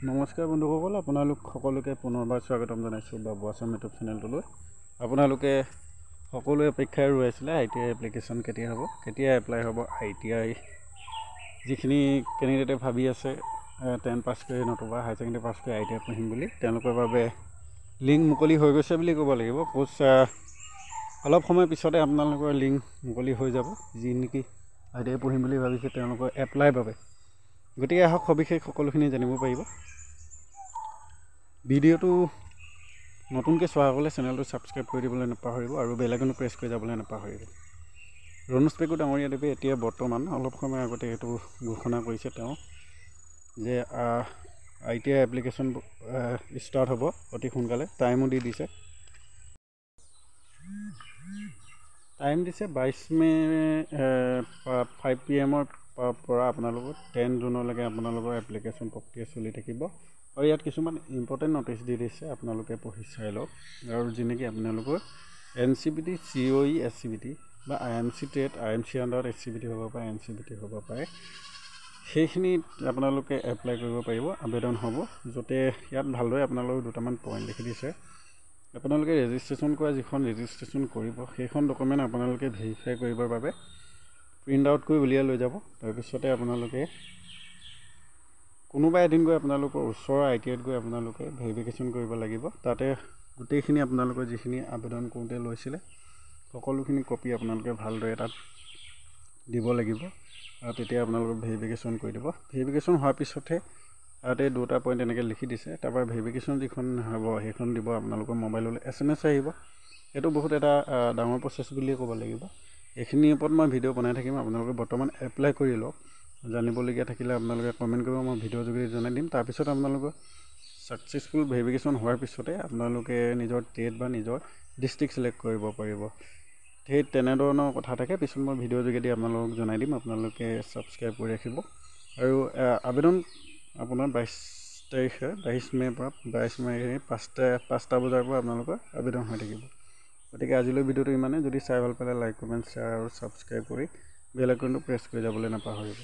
নমস্কাৰ বন্ধুসকল, আপোনালোক সকলোকে পুনৰবাৰ স্বাগতম জনাইছোঁ বাবু আছাম ইউটিউব চেনেলটোলৈ। আপোনালোকে সকলোৱে অপেক্ষাৰে ৰৈ আছিলে ITI এপ্লিকেশ্যন কেতিয়া হ'ব, কেতিয়া এপ্লাই হ'ব। ITI যিখিনি কেণ্ডিডেটে ভাবি আছে 10 পাছ কৰি নতুবা হায়াৰ ছেকেণ্ডেৰী পাছ কৰি ITI পঢ়িম বুলি, তেওঁলোকৰ বাবে লিংক মুকলি হৈ গৈছে বুলি ক'ব লাগিব। অলপ সময় পিছতে আপোনালোকৰ লিংক মুকলি হৈ যাব। যি নেকি ITI পঢ়িম বুলি ভাবিছে তেওঁলোকৰ এপ্লাইৰ বাবে। গতিকে আহক সবিশেষ সকলোখিনি জানিব পাৰিব। ভিডিঅ'টো নতুনকৈ চোৱাসকলে চেনেলটো ছাবস্ক্ৰাইব কৰি দিবলৈ নাপাহৰিব আৰু বেল আইকনটো প্ৰেছ কৰি যাবলৈ নাপাহৰিব। ৰণোজ পেগু ডাঙৰীয়াদেৱে এতিয়া বৰ্তমান অলপ সময় আগতে এইটো ঘোষণা কৰিছে তেওঁ যে ITI এপ্লিকেশ্যন ষ্টাৰ্ট হ'ব অতি সোনকালে। টাইমো দি দিছে, টাইম দিছে 22 মে 5 PM পৰা আপোনালোকৰ 10 জুনলৈকে আপোনালোকৰ এপ্লিকেশ্যন প্ৰক্ৰিয়া চলি থাকিব। আৰু ইয়াত কিছুমান ইম্পৰ্টেণ্ট নটিচ দি দিছে, আপোনালোকে পঢ়ি চাই লওক। আৰু যেনেকৈ আপোনালোকৰ NCBT COE SCBT বা IMC টেট IMC আণ্ডাৰত SCBT হ'ব পাৰে, NCBT হ'ব পাৰে, সেইখিনিত আপোনালোকে এপ্লাই কৰিব পাৰিব, আবেদন হ'ব। য'তে ইয়াত ভালদৰে আপোনালোকে দুটামান পইণ্ট লিখি দিছে। আপোনালোকে ৰেজিষ্ট্ৰেশ্যন কৰা যিখন ৰেজিষ্ট্ৰেশ্যন কৰিব সেইখন ডকুমেণ্ট আপোনালোকে ভেৰিফাই কৰিবৰ বাবে প্ৰিণ্ট আউট কৰি উলিয়াই লৈ যাব। তাৰপিছতে আপোনালোকে কোনোবা এদিন গৈ আপোনালোকৰ ওচৰৰ ITIত গৈ আপোনালোকে ভেৰিফিকেশ্যন কৰিব লাগিব। তাতে গোটেইখিনি আপোনালোকৰ যিখিনি আবেদন কৰোঁতে লৈছিলে সকলোখিনি কপি আপোনালোকে ভালদৰে তাত দিব লাগিব। আৰু তেতিয়া আপোনালোকে ভেৰিফিকেশ্যন কৰি দিব। ভেৰিফিকেশ্যন হোৱাৰ পিছতহে তাতে দুটা পইণ্ট এনেকৈ লিখি দিছে। তাৰপৰা ভেৰিফিকেশ্যন যিখন হ'ব সেইখন দিব আপোনালোকৰ মোবাইললৈ SMS আহিব। এইটো বহুত এটা ডাঙৰ প্ৰচেছ বুলিয়ে ক'ব লাগিব। এইখিনিৰ ওপৰত মই ভিডিঅ' বনাই থাকিম। আপোনালোকে বৰ্তমান এপ্লাই কৰি লওক। জানিবলগীয়া থাকিলে আপোনালোকে কমেণ্ট কৰিব, মই ভিডিঅ'ৰ যোগেদি জনাই দিম। তাৰপিছত আপোনালোকৰ ছাকচেছফুল ভেৰিফিকেশ্যন হোৱাৰ পিছতে আপোনালোকে নিজৰ টেট বা নিজৰ ডিষ্ট্ৰিক্ট ছিলেক্ট কৰিব পাৰিব। সেই তেনেধৰণৰ কথা থাকে, পিছত মই ভিডিঅ'ৰ যোগেদি আপোনালোকক জনাই দিম। আপোনালোকে ছাবস্ক্ৰাইব কৰি ৰাখিব। আৰু আবেদন আপোনাৰ 22 মে'ৰ পৰা 22 মে 5টা বজাৰ পৰা আপোনালোকৰ আবেদন হৈ থাকিব। গতিকে আজিলৈ ভিডিঅ'টো ইমানে। যদি চাই ভাল পালে লাইক, কমেণ্ট, শ্বেয়াৰ আৰু ছাবস্ক্ৰাইব কৰি বেল আইকনটো প্ৰেছ কৰি যাবলৈ নাপাহৰিব।